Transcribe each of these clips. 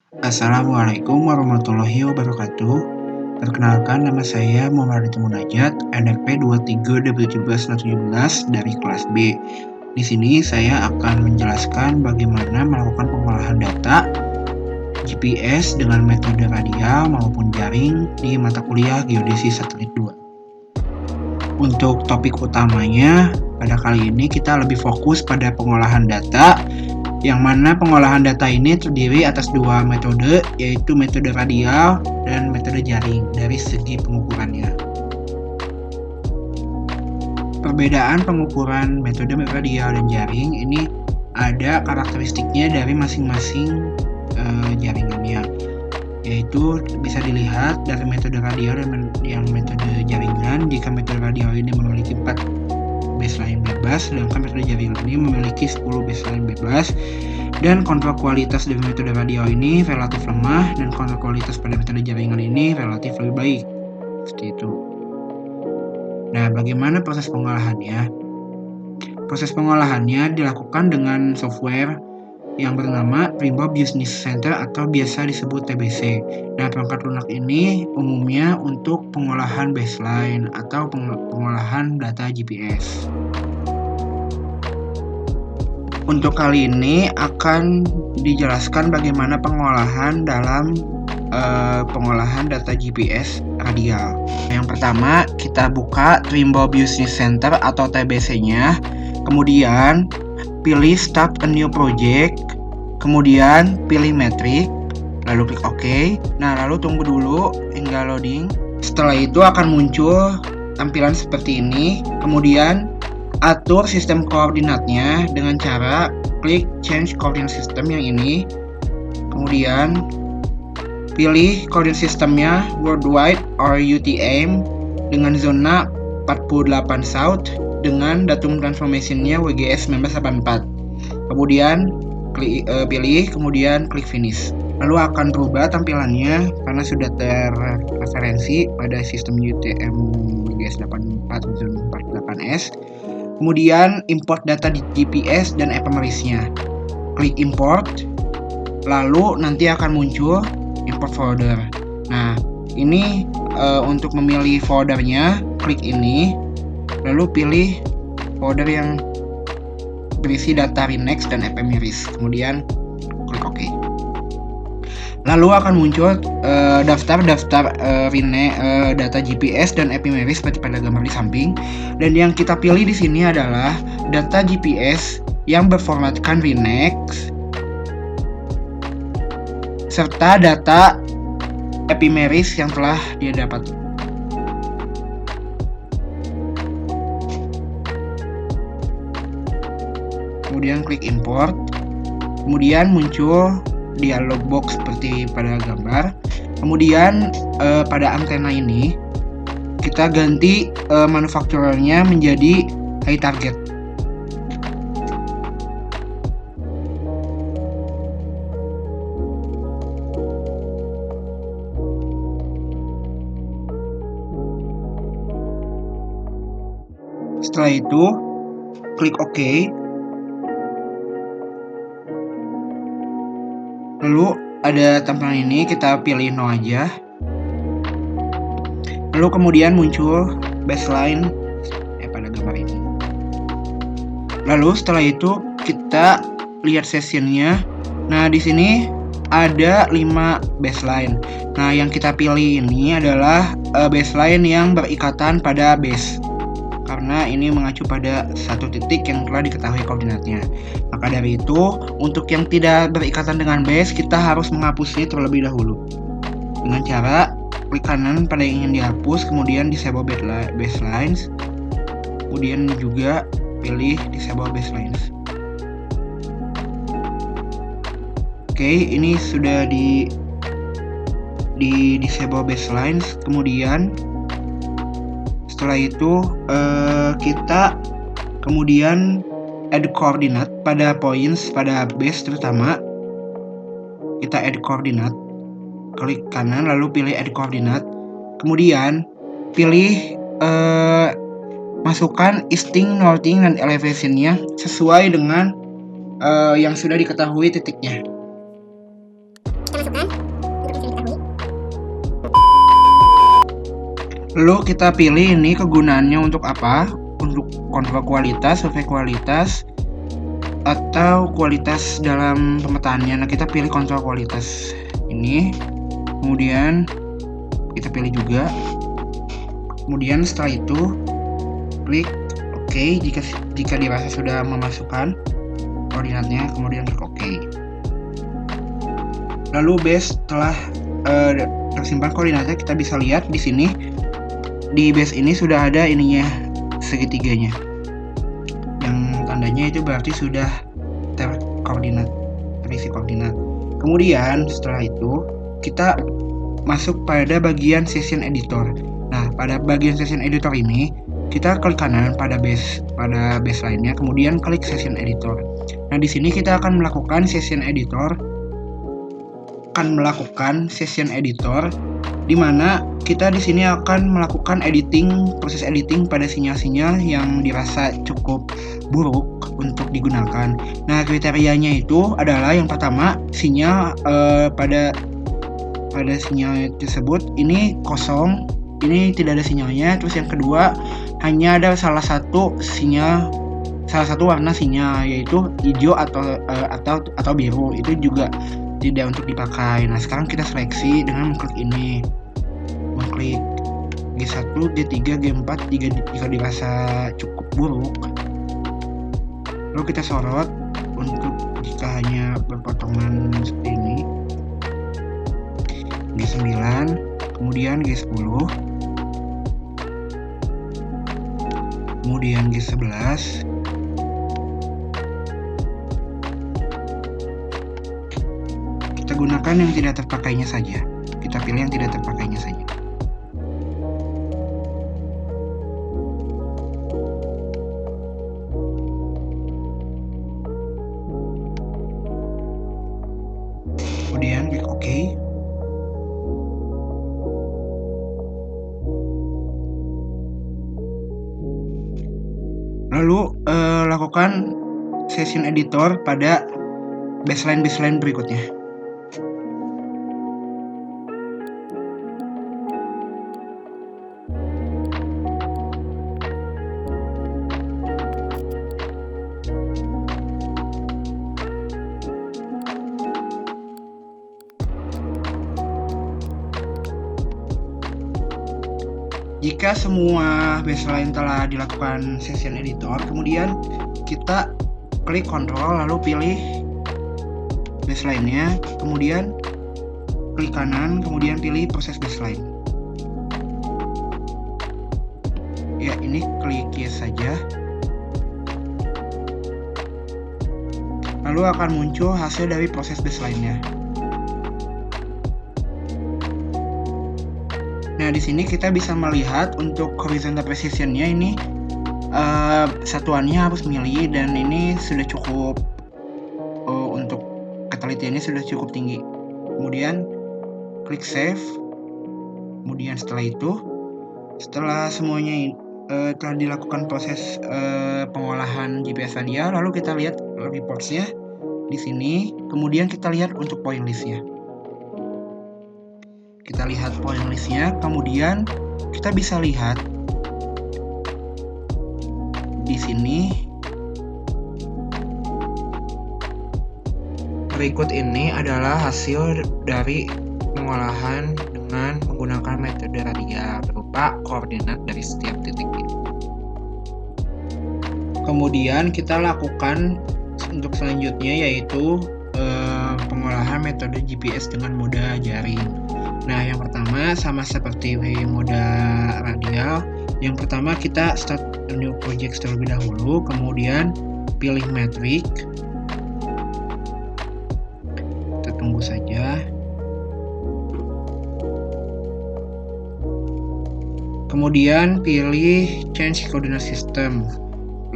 Assalamualaikum warahmatullahi wabarakatuh. Perkenalkan, nama saya Muhammad Munajat, NRP 23 dari kelas B. Di sini saya akan menjelaskan bagaimana melakukan pengolahan data GPS dengan metode radial maupun jaring di mata kuliah Geodesi Satelit 2. Untuk topik utamanya, pada kali ini kita lebih fokus pada pengolahan data, yang mana pengolahan data ini terdiri atas dua metode, yaitu metode radial dan metode jaring dari segi pengukurannya. Perbedaan pengukuran metode radial dan jaring ini ada karakteristiknya dari masing-masing jaringannya, yaitu bisa dilihat dari metode radial dan yang metode jaringan. Jika metode radial ini memiliki 4 baseline bebas, sedangkan metode jaring ini memiliki 10 baseline bebas, dan kontrol kualitas dari metode radial ini relatif lemah dan kontrol kualitas pada metode jaringan ini relatif lebih baik. Seperti itu. Nah, bagaimana proses pengolahannya? Proses pengolahannya dilakukan dengan software yang bernama Trimble Business Center atau biasa disebut TBC. Nah, perangkat lunak ini umumnya untuk pengolahan baseline atau pengolahan data GPS. Untuk kali ini akan dijelaskan bagaimana pengolahan dalam pengolahan data GPS radial. Yang pertama, kita buka Trimble Business Center atau TBC-nya. Kemudian pilih Start a New Project, kemudian pilih Metric, lalu klik OK. Nah, lalu tunggu dulu hingga loading. Setelah itu akan muncul tampilan seperti ini. Kemudian atur sistem koordinatnya dengan cara klik Change Coordinate System yang ini. Kemudian pilih koordinat sistemnya Worldwide or UTM dengan zona 48 South dengan datum transformation-nya WGS 1984. Kemudian pilih, kemudian klik Finish. Lalu akan berubah tampilannya karena sudah terreferensi pada sistem UTM WGS 84/48S. Kemudian import data di GPS dan ephemeris-nya. Klik import, lalu nanti akan muncul import folder. Nah, ini untuk memilih foldernya, klik ini, lalu pilih folder yang berisi data Rinex dan ephemeris, kemudian klik OK. Lalu akan muncul daftar-daftar data GPS dan ephemeris seperti pada gambar di samping. Dan yang kita pilih di sini adalah data GPS yang berformatkan Rinex serta data ephemeris yang telah dia dapat. Kemudian klik import. Kemudian muncul dialog box seperti pada gambar. Kemudian pada antena ini kita ganti manufakturernya menjadi high target. Setelah itu klik OK. Lalu ada tampilan ini, kita pilih no aja. Lalu kemudian muncul baseline pada gambar ini. Lalu setelah itu kita lihat sessionnya. Nah, di sini ada 5 baseline. Nah, yang kita pilih ini adalah baseline yang berikatan pada base, karena ini mengacu pada satu titik yang telah diketahui koordinatnya. Maka dari itu, untuk yang tidak berikatan dengan base, kita harus menghapusnya terlebih dahulu dengan cara klik kanan pada yang ingin dihapus, kemudian disable baselines, kemudian juga pilih disable baselines. Oke, ini sudah di disable baselines. Kemudian setelah itu kita kemudian add koordinat pada points pada base, terutama kita add koordinat, klik kanan lalu pilih add koordinat, kemudian pilih masukkan easting, northing, dan elevation-nya sesuai dengan yang sudah diketahui titiknya. Kita masukkan Lalu kita pilih ini kegunaannya untuk apa? Untuk kontrol kualitas, survei kualitas, atau kualitas dalam pemetaannya. Nah, kita pilih kontrol kualitas ini. Kemudian kita pilih juga. Kemudian setelah itu klik OK jika dirasa sudah memasukkan koordinatnya, kemudian klik OK. Lalu base telah tersimpan koordinatnya, kita bisa lihat di sini di base ini sudah ada ininya, segitiganya. Yang tandanya itu berarti sudah terisi koordinat. Kemudian setelah itu kita masuk pada bagian session editor. Nah, pada bagian session editor ini kita klik kanan pada baseline-nya, kemudian klik session editor. Nah, di sini kita akan melakukan session editor, di mana kita di sini akan melakukan proses editing pada sinyal-sinyal yang dirasa cukup buruk untuk digunakan. Nah, kriterianya itu adalah yang pertama, sinyal pada sinyal tersebut ini kosong, ini tidak ada sinyalnya. Terus yang kedua, hanya ada salah satu warna sinyal, yaitu hijau atau biru, itu juga tidak untuk dipakai. Nah, sekarang kita seleksi dengan mengklik G1, G3, G4 jika dirasa cukup buruk. Lalu kita sorot untuk jika hanya berpotongan seperti ini. G9, kemudian G10, kemudian G11, kita gunakan yang tidak terpakainya saja. Kita pilih yang tidak terpakainya saja. Kemudian klik OK. Lalu lakukan session editor pada baseline berikutnya. Jika semua baseline telah dilakukan session editor, kemudian kita klik kontrol lalu pilih baseline-nya, kemudian klik kanan, kemudian pilih proses baseline. Ya, ini klik yes saja. Lalu akan muncul hasil dari proses baseline-nya. Nah, di sini kita bisa melihat untuk horizontal precision-nya ini satuannya harus mili, dan ini sudah cukup untuk ketelitiannya sudah cukup tinggi. Kemudian klik save. Kemudian setelah semuanya telah dilakukan proses pengolahan GPS radial, lalu kita lihat reports-nya di sini. Kemudian kita lihat untuk point list-nya. Kita lihat point list-nya, kemudian kita bisa lihat di sini berikut ini adalah hasil dari pengolahan dengan menggunakan metode radial berupa koordinat dari setiap titik ini. Kemudian kita lakukan untuk selanjutnya, yaitu pengolahan metode GPS dengan moda jaring. Nah, yang pertama sama seperti moda radial. Yang pertama kita start a new project terlebih dahulu, kemudian pilih metric. Kita tunggu saja. Kemudian pilih change coordinate system.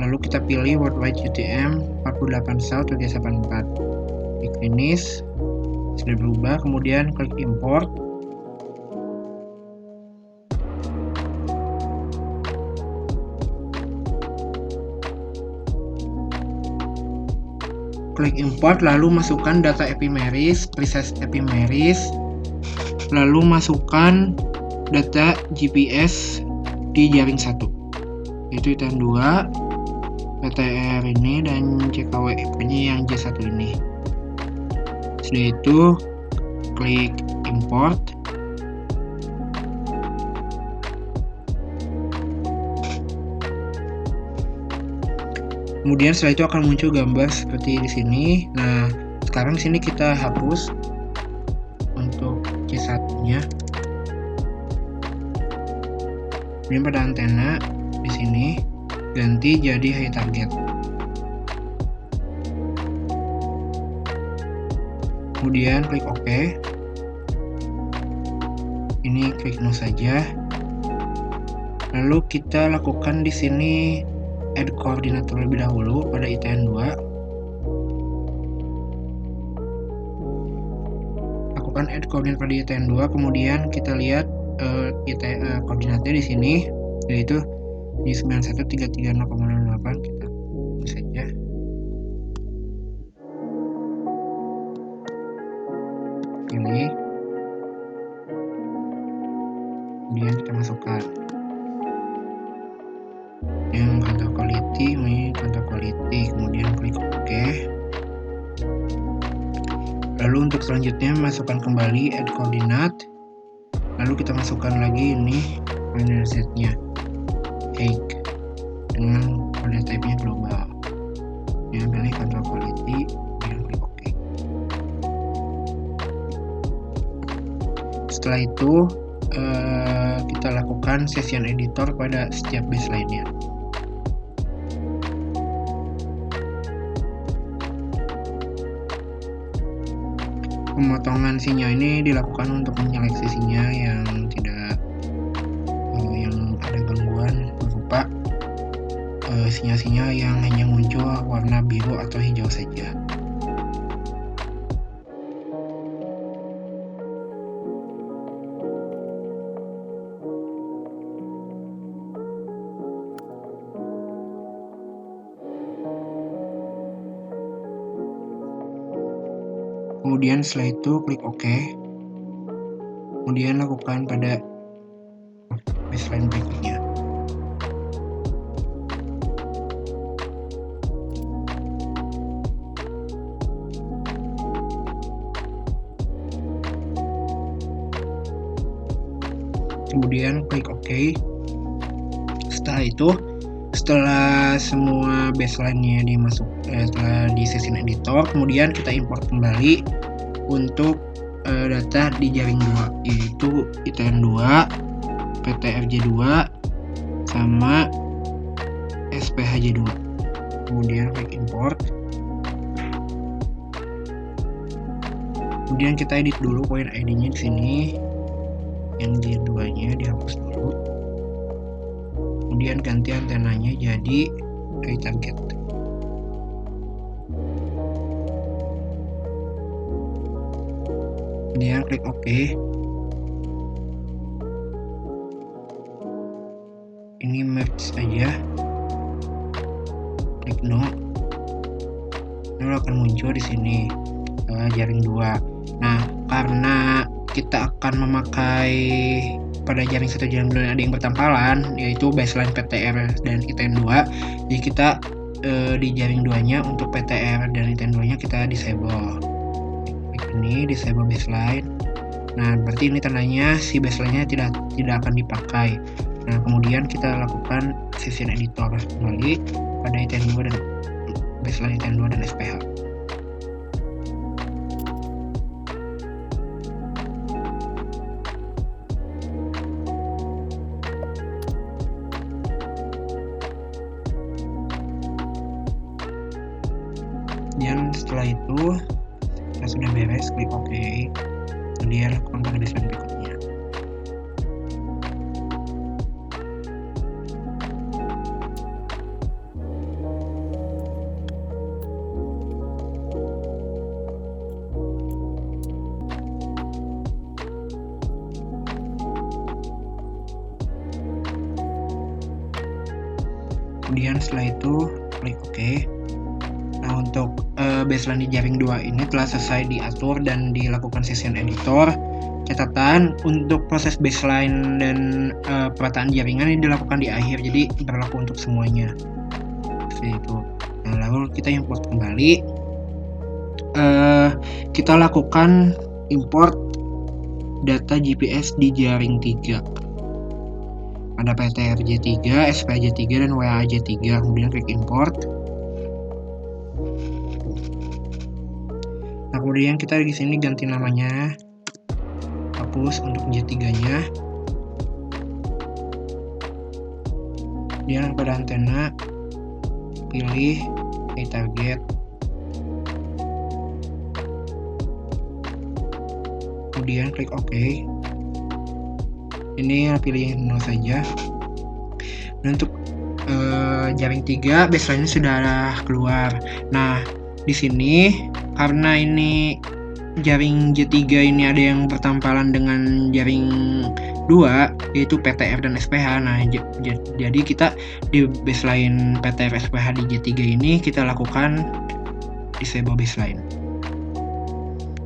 Lalu kita pilih worldwide UTM 48 South 384. Klik finish. Sudah berubah, kemudian klik import. klik import, lalu masukkan data epimeris, preset epimeris, lalu masukkan data GPS di jaring 1, yaitu ITN 2, PTR ini, dan CKWP-nya yang J1 ini. Setelah itu klik import. Kemudian setelah itu akan muncul gambar seperti di sini. Nah, sekarang di sini kita hapus untuk C1-nya. Kemudian pada antena di sini ganti jadi high target. Kemudian klik OK. Ini klik no saja. Lalu kita lakukan di sini add koordinat terlebih dahulu pada ITN 2. Lakukan add koordinat pada ITN 2, kemudian kita lihat koordinatnya di sini, yaitu di 91330,08. Kita ini saja. Pilih. Kemudian kita masukkan yang kantor quality, ini kantor quality, kemudian klik OK. Lalu untuk selanjutnya masukkan kembali add koordinat, lalu kita masukkan lagi ini koordinat Z-nya cake dengan koordinat type-nya global. Yang pilih kantor quality, kemudian klik OK. Setelah itu kita lakukan session editor pada setiap baseline-nya. Pemotongan sinyal ini dilakukan untuk menyeleksi sinyal yang tidak yang ada gangguan berupa sinyal-sinyal yang hanya muncul warna biru atau hijau saja. Kemudian setelah itu klik OK. Kemudian lakukan pada baseline berikutnya. Kemudian klik OK. Setelah itu, setelah semua baseline-nya setelah di session editor, kemudian kita import kembali untuk data di jaring 2, yaitu ITN 2, PTRJ2, sama SPHJ2. Kemudian klik import. Kemudian kita edit dulu poin ID-nya di sini. Yang J2-nya dihapus dulu. Kemudian ganti antenanya jadi high target. Kemudian klik OK. Ini merge saja. Klik no. Lalu akan muncul di sini jaring 2. Nah, karena kita akan memakai pada jaring 1 jaring 2 ada yang bertampalan, yaitu baseline PTR dan ITN 2. Jadi kita di jaring 2-nya untuk PTR dan ITN 2-nya kita disable. Ini disable baseline. Nah, berarti ini tandanya si baseline-nya tidak akan dipakai. Nah, kemudian kita lakukan session editor kembali pada ITN 2 dan baseline ITN 2 dan SPH. Dan setelah itu kita sudah beres, klik OK. Kemudian lakukan pada baseline berikutnya. Kemudian setelah itu klik OK. Nah, untuk baseline di jaring 2 ini telah selesai diatur dan dilakukan session editor. Catatan untuk proses baseline dan perataan jaringan ini dilakukan di akhir, jadi berlaku untuk semuanya. Seperti itu. Nah, lalu kita import kembali. Kita lakukan import data GPS di jaring 3. Ada PTRJ3, SPJ3, dan WAJ3. Kemudian klik import. Nah, kemudian kita di sini ganti namanya, hapus untuk J3-nya. Kemudian pada antena pilih target. Kemudian klik OK. Ini pilih 0 saja. Dan untuk jaring 3 baseline-nya sudah keluar. Nah, di sini karena ini jaring J3 ini ada yang bertampalan dengan jaring 2, yaitu PTR dan SPH. Nah, jadi kita di baseline PTR SPH di J3 ini kita lakukan disable baseline.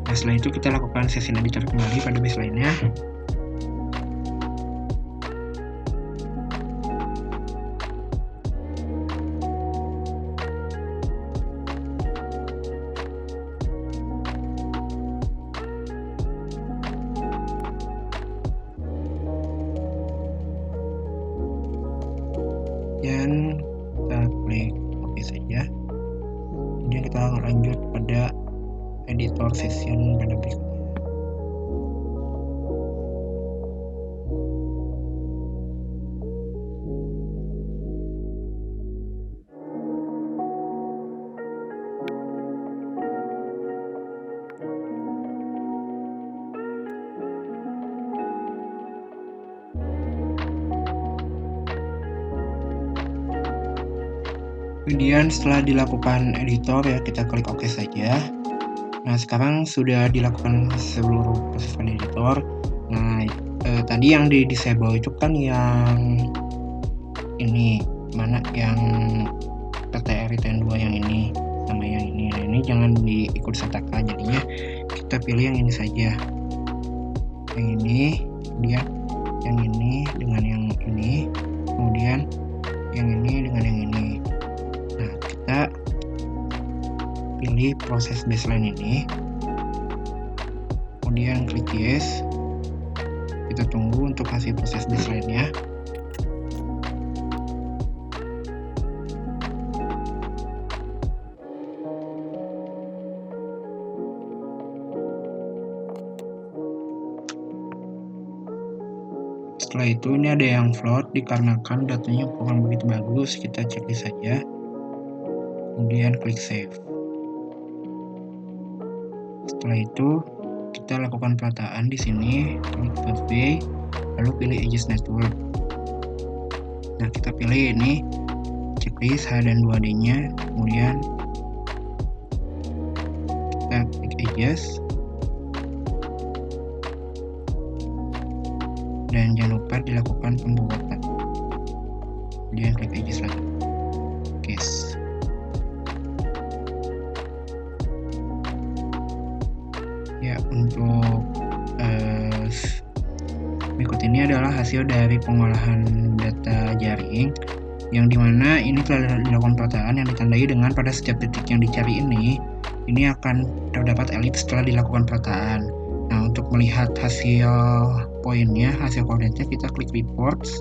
Nah, setelah itu kita lakukan session editor kembali pada baseline-nya. Dan kita klik OK saja. Kemudian kita lanjut pada editor session pada berikutnya. Kemudian setelah dilakukan editor ya, kita klik OK saja. Nah, sekarang sudah dilakukan seluruh proses editor. Nah, tadi yang di disable itu kan yang ini, mana yang PTR TN2 yang ini sama yang ini. Nah, ini jangan diikut sertakan, jadinya kita pilih yang ini saja. Yang ini, kemudian yang ini dengan yang ini, kemudian yang ini dengan yang ini. Nah, kita pilih proses baseline ini, kemudian klik yes. Kita tunggu untuk hasil proses baseline-nya. Setelah itu ini ada yang float dikarenakan datanya kurang begitu bagus, kita checklist saja. Kemudian klik save. Setelah itu kita lakukan perataan di sini, klik survey, lalu pilih edges network. Nah, kita pilih ini checklist H dan 2D-nya, kemudian kita klik edges. Dan jangan lupa dilakukan pembuatan. Kemudian klik edges lagi. Yes. Ya, untuk berikut ini adalah hasil dari pengolahan data jaring, yang dimana ini telah dilakukan perataan yang ditandai dengan pada setiap detik yang dicari ini akan terdapat elips setelah dilakukan perataan. Nah, untuk melihat hasil poinnya, hasil koordinatnya, kita klik reports,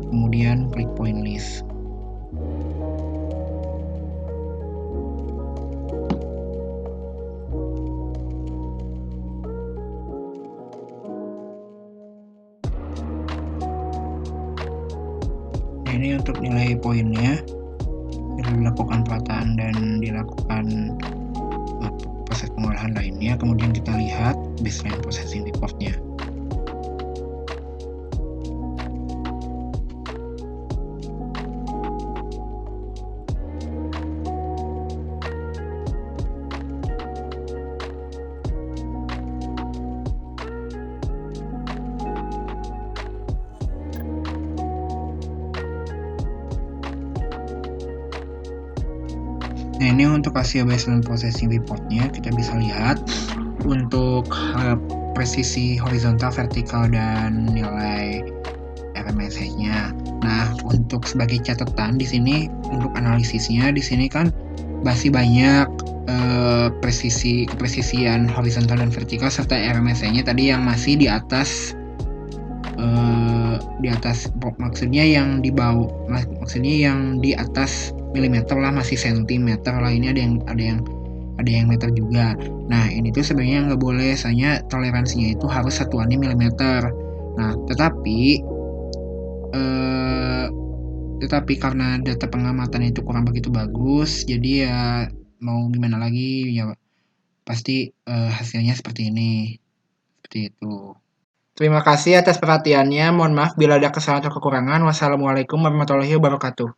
kemudian klik point list. Nah, ini untuk nilai poinnya, dilakukan perataan dan dilakukan proses pengolahan lainnya. Kemudian kita lihat baseline processing reportnya. Nah, ini untuk hasil baseline processing reportnya kita bisa lihat untuk presisi horizontal, vertikal, dan nilai RMSE-nya. Nah, untuk sebagai catatan di sini untuk analisisnya di sini kan masih banyak presisian horizontal dan vertikal serta RMSE-nya tadi yang masih di atas maksudnya yang di bawah, maksudnya yang di atas milimeter lah, masih sentimeter lah, ini ada yang meter juga. Nah, ini tuh sebenarnya nggak boleh, soalnya toleransinya itu harus satuannya milimeter. Nah, tetapi karena data pengamatan itu kurang begitu bagus, jadi ya mau gimana lagi ya, pasti hasilnya seperti ini, seperti itu. Terima kasih atas perhatiannya. Mohon maaf bila ada kesalahan atau kekurangan. Wassalamualaikum warahmatullahi wabarakatuh.